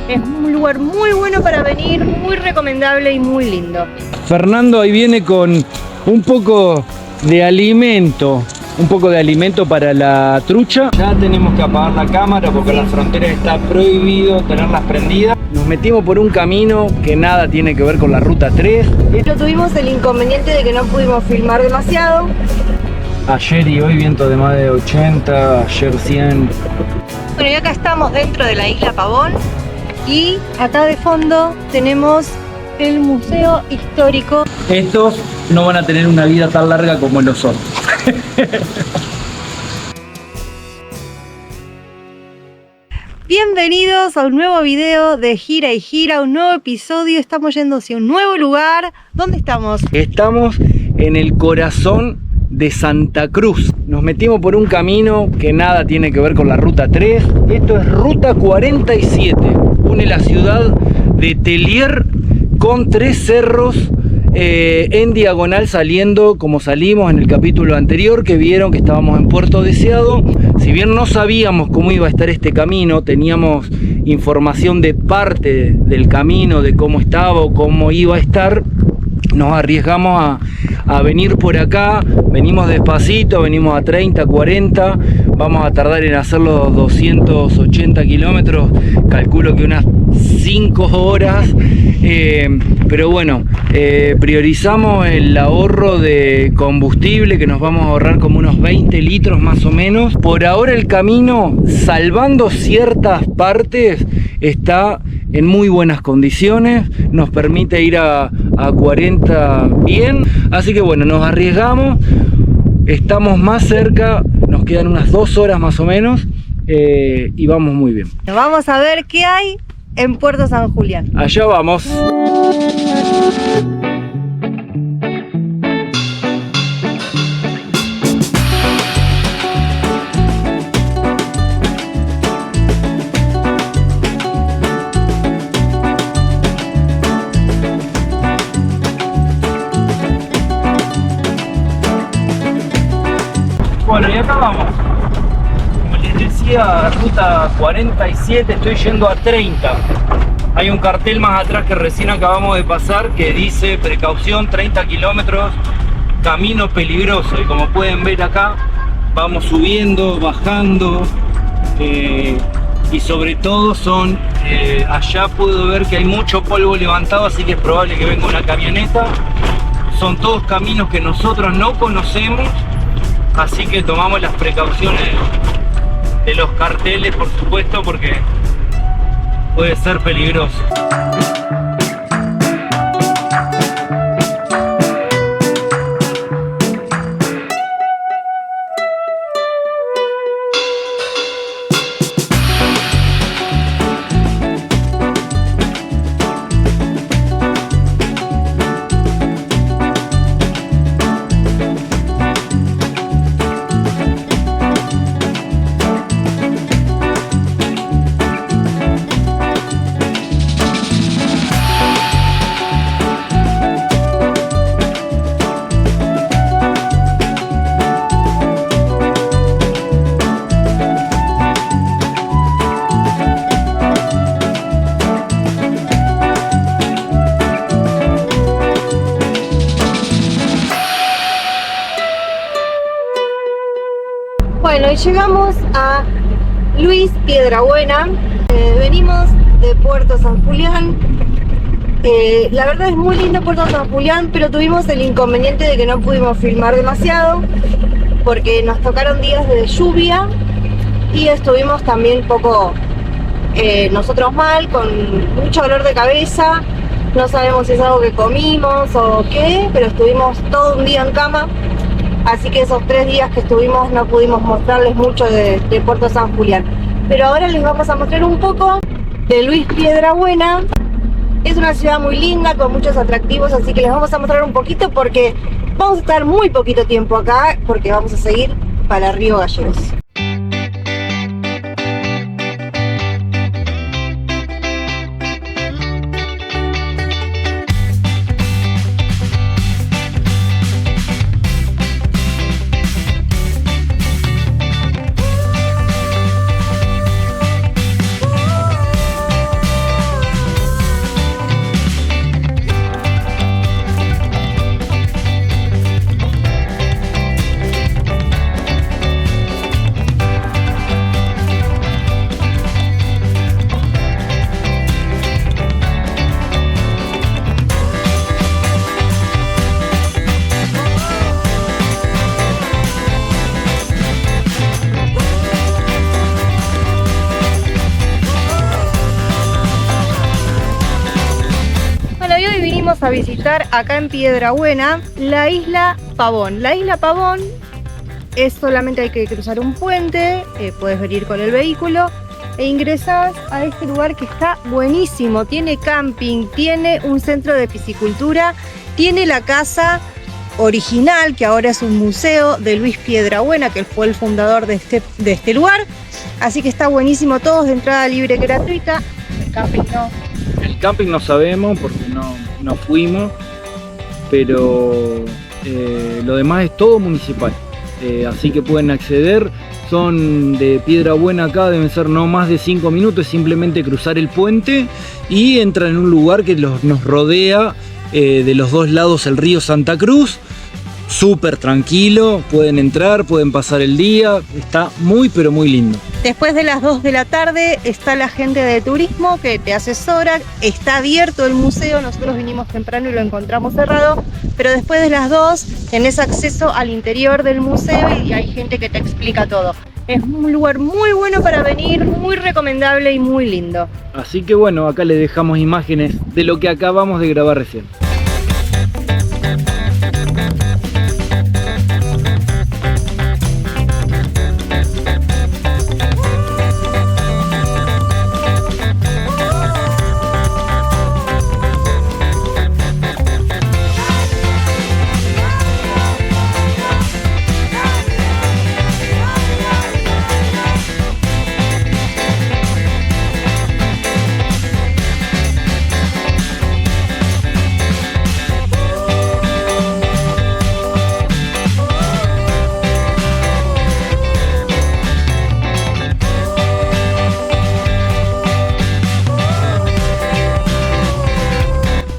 Es un lugar muy bueno para venir, muy recomendable y muy lindo. Fernando ahí viene con un poco de alimento. Un poco de alimento para la trucha. Ya tenemos que apagar la cámara porque en las fronteras está prohibido tenerlas prendidas. Nos metimos por un camino que nada tiene que ver con la ruta 3. Pero tuvimos el inconveniente de que no pudimos filmar demasiado. Ayer y hoy viento de más de 80, ayer 100. Bueno, y acá estamos dentro de la isla Pavón. Y acá de fondo tenemos el Museo Histórico. Estos no van a tener una vida tan larga como los otros. Bienvenidos a un nuevo video de Gira y Gira, un nuevo episodio. Estamos yendo hacia un nuevo lugar. ¿Dónde estamos? Estamos en el corazón de Santa Cruz. Nos metimos por un camino que nada tiene que ver con la ruta 3. Esto es ruta 47. Une la ciudad de Tellier con 3 cerros en diagonal, saliendo como salimos en el capítulo anterior, que vieron que estábamos en Puerto Deseado. Si bien no sabíamos cómo iba a estar este camino, teníamos información de parte del camino, de cómo estaba o cómo iba a estar. Nos arriesgamos a venir por acá. Venimos despacito, venimos a 30, 40. Vamos a tardar en hacer los 280 kilómetros. Calculo que unas 5 horas. Pero bueno, priorizamos el ahorro de combustible, que nos vamos a ahorrar como unos 20 litros más o menos. Por ahora el camino, salvando ciertas partes, está en muy buenas condiciones. Nos permite ir a 40 bien. Así que bueno, nos arriesgamos. Estamos más cerca, nos quedan unas 2 horas más o menos. Y vamos muy bien. Vamos a ver qué hay en Puerto San Julián. Allá vamos. Bueno, y acá vamos. Como les decía, ruta 47, estoy yendo a 30. Hay un cartel más atrás que recién acabamos de pasar que dice precaución, 30 kilómetros, camino peligroso. Y como pueden ver acá, vamos subiendo, bajando. Y sobre todo allá puedo ver que hay mucho polvo levantado, así que es probable que venga una camioneta. Son todos caminos que nosotros no conocemos. Así que tomamos las precauciones de los carteles, por supuesto, porque puede ser peligroso. Bueno, y llegamos a Luis Piedrabuena. Venimos de Puerto San Julián. La verdad es muy lindo Puerto San Julián, pero tuvimos el inconveniente de que no pudimos filmar demasiado porque nos tocaron días de lluvia y estuvimos también un poco nosotros mal, con mucho dolor de cabeza. No sabemos si es algo que comimos o qué, pero estuvimos todo un día en cama. Así que esos 3 días que estuvimos no pudimos mostrarles mucho de Puerto San Julián. Pero ahora les vamos a mostrar un poco de Luis Piedrabuena. Es una ciudad muy linda, con muchos atractivos, así que les vamos a mostrar un poquito porque vamos a estar muy poquito tiempo acá, porque vamos a seguir para Río Gallegos. vamos a visitar acá en Piedrabuena la isla Pavón. La isla Pavón es solamente hay que cruzar un puente, puedes venir con el vehículo e ingresás a este lugar que está buenísimo. Tiene camping, tiene un centro de piscicultura, tiene la casa original, que ahora es un museo, de Luis Piedrabuena, que fue el fundador de este lugar. Así que está buenísimo, todos de entrada libre y gratuita. El camping no. El camping no sabemos porque no fuimos, pero lo demás es todo municipal. Así que pueden acceder. Son de Piedrabuena acá, deben ser no más de 5 minutos, es simplemente cruzar el puente y entran en un lugar que nos rodea de los dos lados el río Santa Cruz. Súper tranquilo, pueden entrar, pueden pasar el día, está muy pero muy lindo. Después de las 2 de la tarde está la gente de turismo que te asesora, está abierto el museo, nosotros vinimos temprano y lo encontramos cerrado, pero después de las 2 tenés acceso al interior del museo y hay gente que te explica todo. Es un lugar muy bueno para venir, muy recomendable y muy lindo. Así que bueno, acá les dejamos imágenes de lo que acabamos de grabar recién.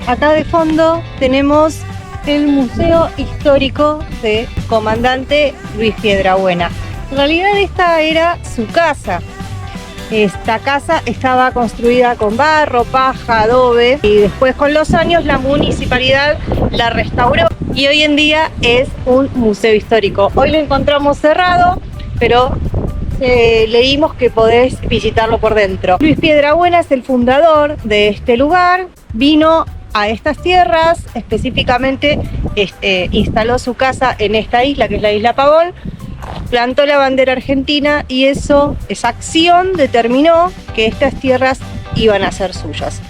Acá de fondo tenemos el Museo Histórico de Comandante Luis Piedrabuena. En realidad esta era su casa. Esta casa estaba construida con barro, paja, adobe y después con los años la municipalidad la restauró y hoy en día es un museo histórico. Hoy lo encontramos cerrado, pero leímos que podés visitarlo por dentro. Luis Piedrabuena es el fundador de este lugar, vino a estas tierras, específicamente instaló su casa en esta isla, que es la isla Pavón, plantó la bandera argentina y esa acción determinó que estas tierras iban a ser suyas.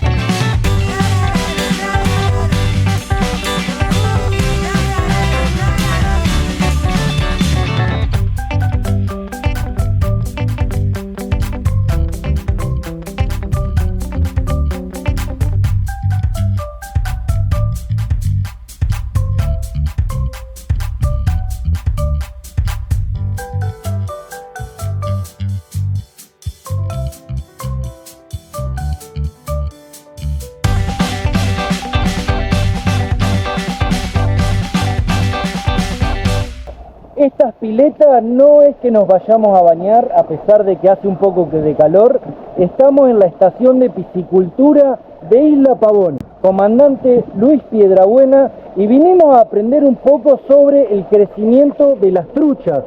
Estas piletas no es que nos vayamos a bañar, a pesar de que hace un poco de calor. Estamos en la estación de piscicultura de Isla Pavón, Comandante Luis Piedrabuena, y vinimos a aprender un poco sobre el crecimiento de las truchas.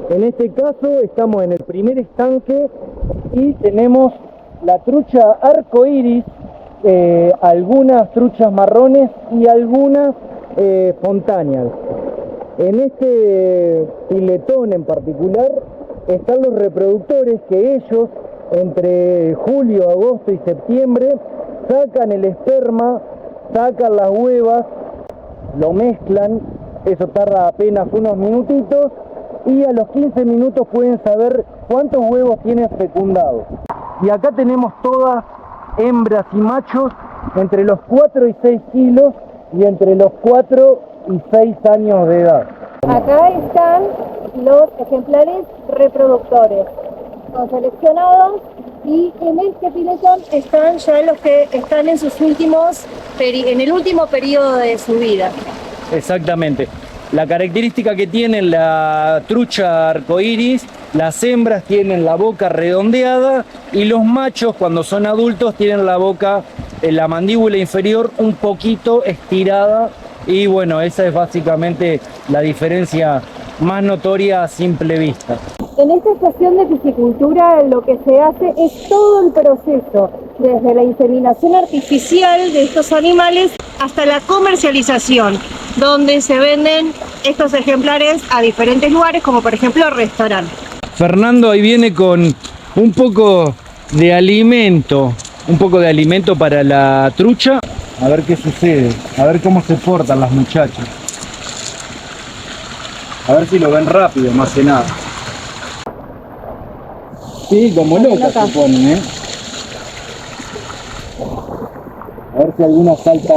En este caso estamos en el primer estanque y tenemos la trucha arcoíris, algunas truchas marrones y algunas fontáneas. En este piletón en particular están los reproductores que ellos entre julio, agosto y septiembre sacan el esperma, sacan las huevas, lo mezclan, eso tarda apenas unos minutitos y a los 15 minutos pueden saber cuántos huevos tienen fecundados. Y acá tenemos todas hembras y machos entre los 4 y 6 kilos y entre los 4 y 6 años de edad. Acá están los ejemplares reproductores, son seleccionados y en este piletón están ya los que están en sus últimos, en el último periodo de su vida. Exactamente. La característica que tiene la trucha arcoíris, las hembras tienen la boca redondeada y los machos cuando son adultos tienen la boca, la mandíbula inferior un poquito estirada. Y bueno, esa es básicamente la diferencia más notoria a simple vista. En esta estación de piscicultura lo que se hace es todo el proceso, desde la inseminación artificial de estos animales hasta la comercialización, donde se venden estos ejemplares a diferentes lugares, como por ejemplo restaurantes. Fernando ahí viene con un poco de alimento para la trucha. A ver qué sucede, a ver cómo se portan las muchachas. A ver si lo ven rápido, más que nada. Sí, como locas se ponen, ¿eh? A ver si alguna salta.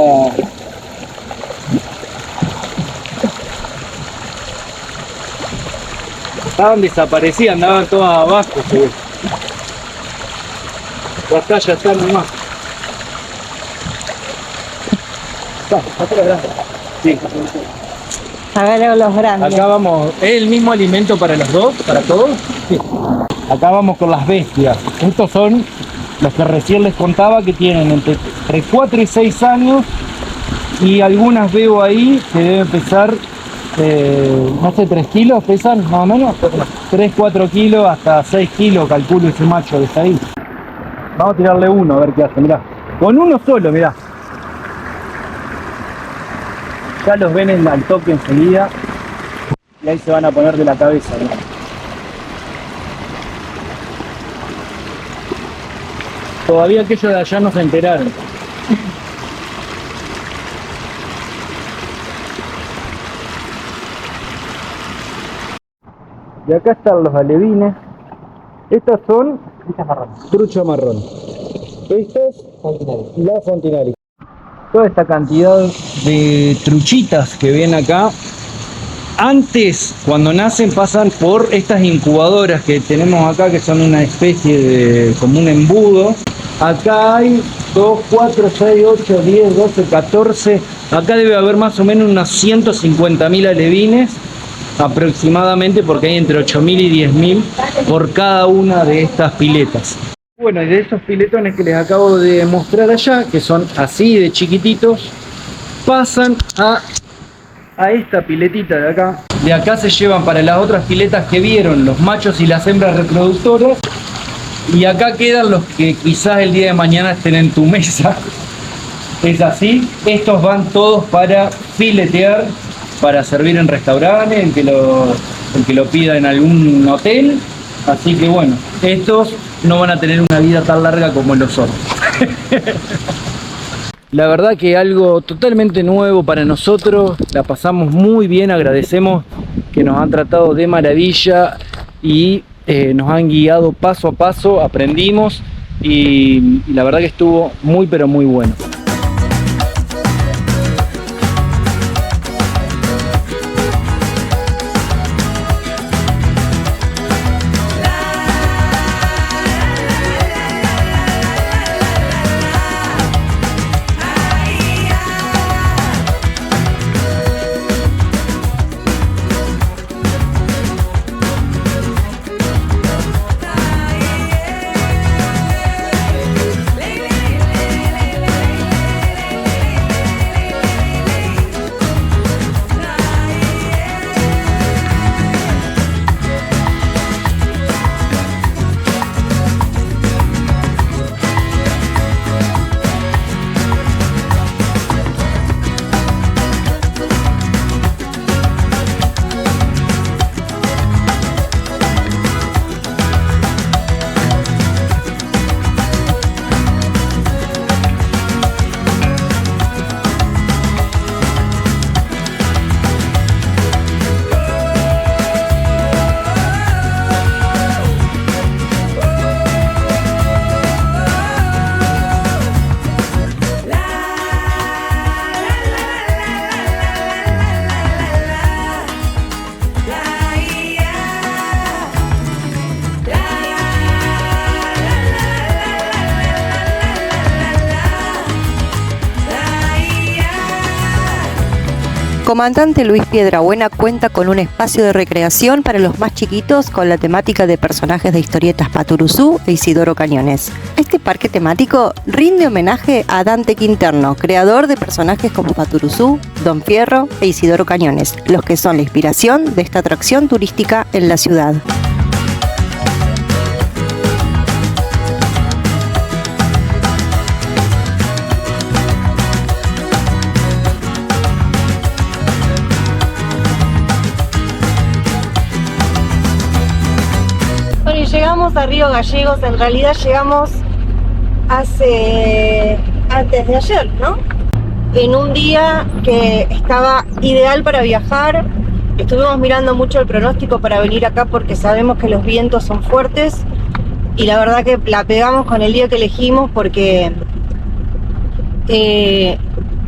Estaban desaparecidas, andaban todas abajo, seguro. Ya está nomás. Está grande. Sí. Agarro los grandes. Acá vamos, ¿es el mismo alimento para los dos, para todos? Sí. Acá vamos con las bestias. Estos son los que recién les contaba, que tienen entre 4 y 6 años, y algunas veo ahí que deben pesar, no sé, 3 kilos pesan más o menos, 3, 4 kilos, hasta 6 kilos calculo ese macho que está ahí. Vamos a tirarle uno a ver qué hace, mirá. Con uno solo, mirá. Ya los ven al toque enseguida y ahí se van a poner de la cabeza, ¿no? Todavía aquellos de allá no se enteraron. Y acá están los alevines. Estas son trucha marrón. Estas la fontinari. Toda esta cantidad de truchitas que ven acá, antes, cuando nacen, pasan por estas incubadoras que tenemos acá, que son una especie de, como un embudo. Acá hay 2, 4, 6, 8, 10, 12, 14. Acá debe haber más o menos unos 150.000 alevines aproximadamente, porque hay entre 8.000 y 10.000 por cada una de estas piletas. Bueno, y de estos piletones que les acabo de mostrar allá, que son así de chiquititos, pasan a esta piletita de acá. De acá se llevan para las otras piletas que vieron, los machos y las hembras reproductoras. Y acá quedan los que quizás el día de mañana estén en tu mesa. Es así. Estos van todos para filetear, para servir en restaurantes, el que lo pida en algún hotel. Así que bueno, estos no van a tener una vida tan larga como los otros. La verdad que algo totalmente nuevo para nosotros, la pasamos muy bien, agradecemos que nos han tratado de maravilla y nos han guiado paso a paso, aprendimos y la verdad que estuvo muy pero muy bueno. Comandante Luis Piedrabuena cuenta con un espacio de recreación para los más chiquitos con la temática de personajes de historietas Paturuzú e Isidoro Cañones. Este parque temático rinde homenaje a Dante Quinterno, creador de personajes como Paturuzú, Don Fierro e Isidoro Cañones, los que son la inspiración de esta atracción turística en la ciudad. llegamos a Río Gallegos, en realidad llegamos antes de ayer, ¿no? En un día que estaba ideal para viajar. Estuvimos mirando mucho el pronóstico para venir acá porque sabemos que los vientos son fuertes y la verdad que la pegamos con el día que elegimos porque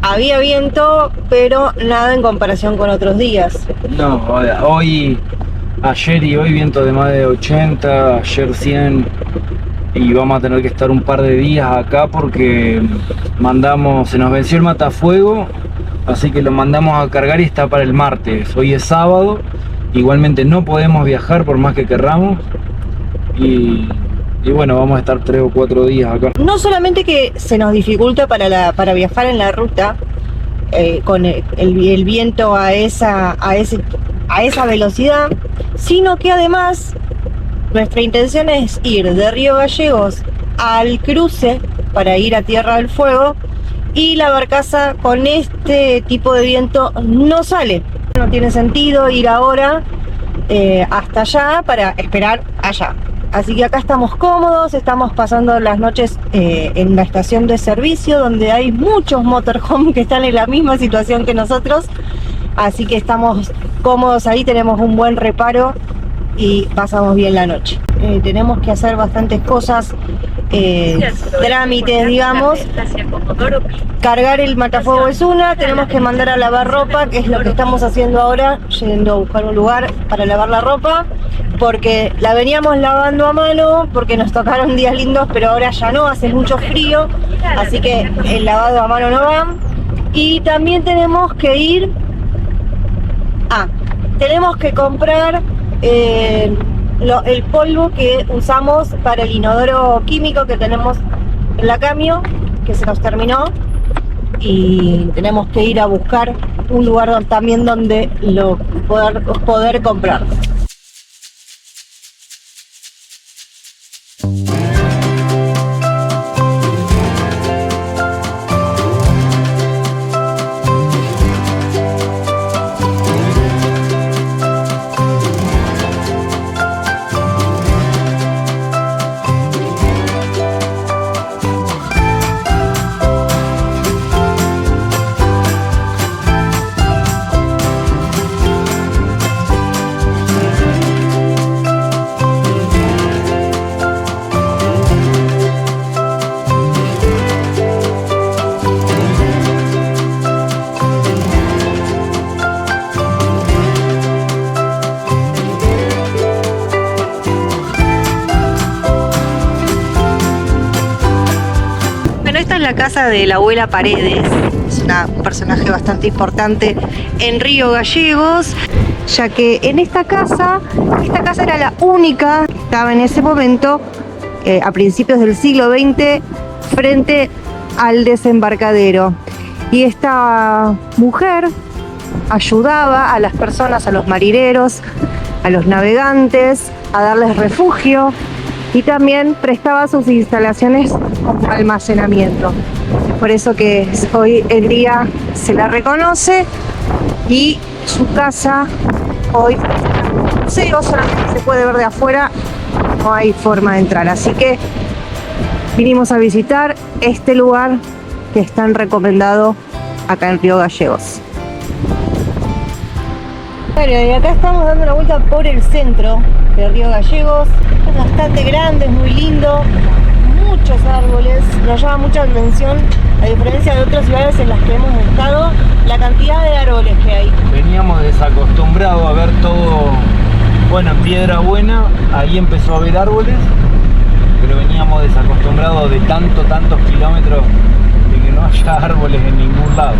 había viento, pero nada en comparación con otros días. No, ayer y hoy viento de más de 80, ayer 100, y vamos a tener que estar un par de días acá porque se nos venció el matafuego, así que lo mandamos a cargar y está para el martes. Hoy es sábado, igualmente no podemos viajar por más que querramos y bueno, vamos a estar 3 o 4 días acá. No solamente que se nos dificulta para viajar en la ruta con el viento a esa velocidad, sino que además nuestra intención es ir de Río Gallegos al cruce para ir a Tierra del Fuego, y la barcaza con este tipo de viento no sale. No tiene sentido ir ahora hasta allá para esperar allá. Así que acá estamos cómodos, estamos pasando las noches en la estación de servicio donde hay muchos motorhome que están en la misma situación que nosotros. Así que estamos cómodos ahí, tenemos un buen reparo y pasamos bien la noche. Tenemos que hacer bastantes cosas, trámites, digamos. Cargar el matafuego es una, tenemos que mandar a lavar ropa, que es lo que estamos haciendo ahora, yendo a buscar un lugar para lavar la ropa, porque la veníamos lavando a mano, porque nos tocaron días lindos, pero ahora ya no, hace mucho frío, así que el lavado a mano no va. Y también tenemos que tenemos que comprar el polvo que usamos para el inodoro químico que tenemos en la Camio, que se nos terminó, y tenemos que ir a buscar un lugar también donde poder comprarlo. La casa de la abuela Paredes, es un personaje bastante importante en Río Gallegos, ya que en esta casa era la única que estaba en ese momento, a principios del siglo XX, frente al desembarcadero. Y esta mujer ayudaba a las personas, a los marineros, a los navegantes, a darles refugio, y también prestaba sus instalaciones como almacenamiento. Es por eso que hoy en día se la reconoce, y su casa hoy museo, solamente se puede ver de afuera, no hay forma de entrar. Así que vinimos a visitar este lugar que es tan recomendado acá en Río Gallegos. Bueno, y acá estamos dando una vuelta por el centro de Río Gallegos. Es bastante grande, es muy lindo, muchos árboles, nos llama mucha atención, a diferencia de otras ciudades en las que hemos estado, la cantidad de árboles que hay. Veníamos desacostumbrados a ver todo, bueno, en Piedra Buena, ahí empezó a haber árboles, pero veníamos desacostumbrados de tantos kilómetros de que no haya árboles en ningún lado.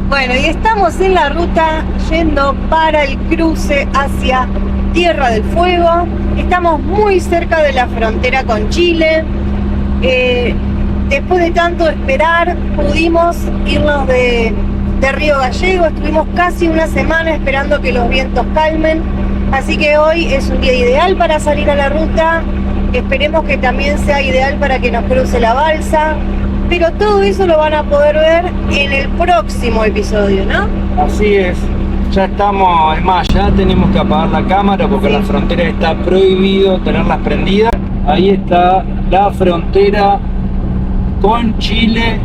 Bueno, y estamos en la ruta yendo para el cruce hacia Tierra del Fuego. Estamos muy cerca de la frontera con Chile. Después de tanto esperar, pudimos irnos de Río Gallegos. Estuvimos casi una semana esperando que los vientos calmen. Así que hoy es un día ideal para salir a la ruta. Esperemos que también sea ideal para que nos cruce la balsa. Pero todo eso lo van a poder ver en el próximo episodio, ¿no? Así es. Ya estamos, es más, ya tenemos que apagar la cámara porque la frontera está prohibido tenerlas prendidas. Ahí está la frontera con Chile,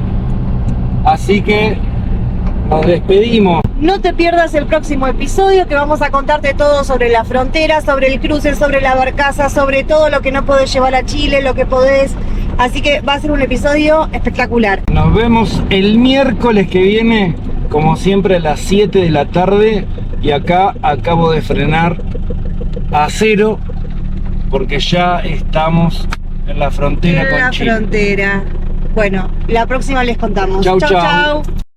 así que nos despedimos. No te pierdas el próximo episodio que vamos a contarte todo sobre la frontera, sobre el cruce, sobre la barcaza, sobre todo lo que no podés llevar a Chile, lo que podés. Así que va a ser un episodio espectacular. Nos vemos el miércoles que viene, como siempre a las 7 de la tarde. Y acá acabo de frenar a cero porque ya estamos en la frontera con Chile. Frontera. Bueno, la próxima les contamos. Chau, Chau, chau. chau.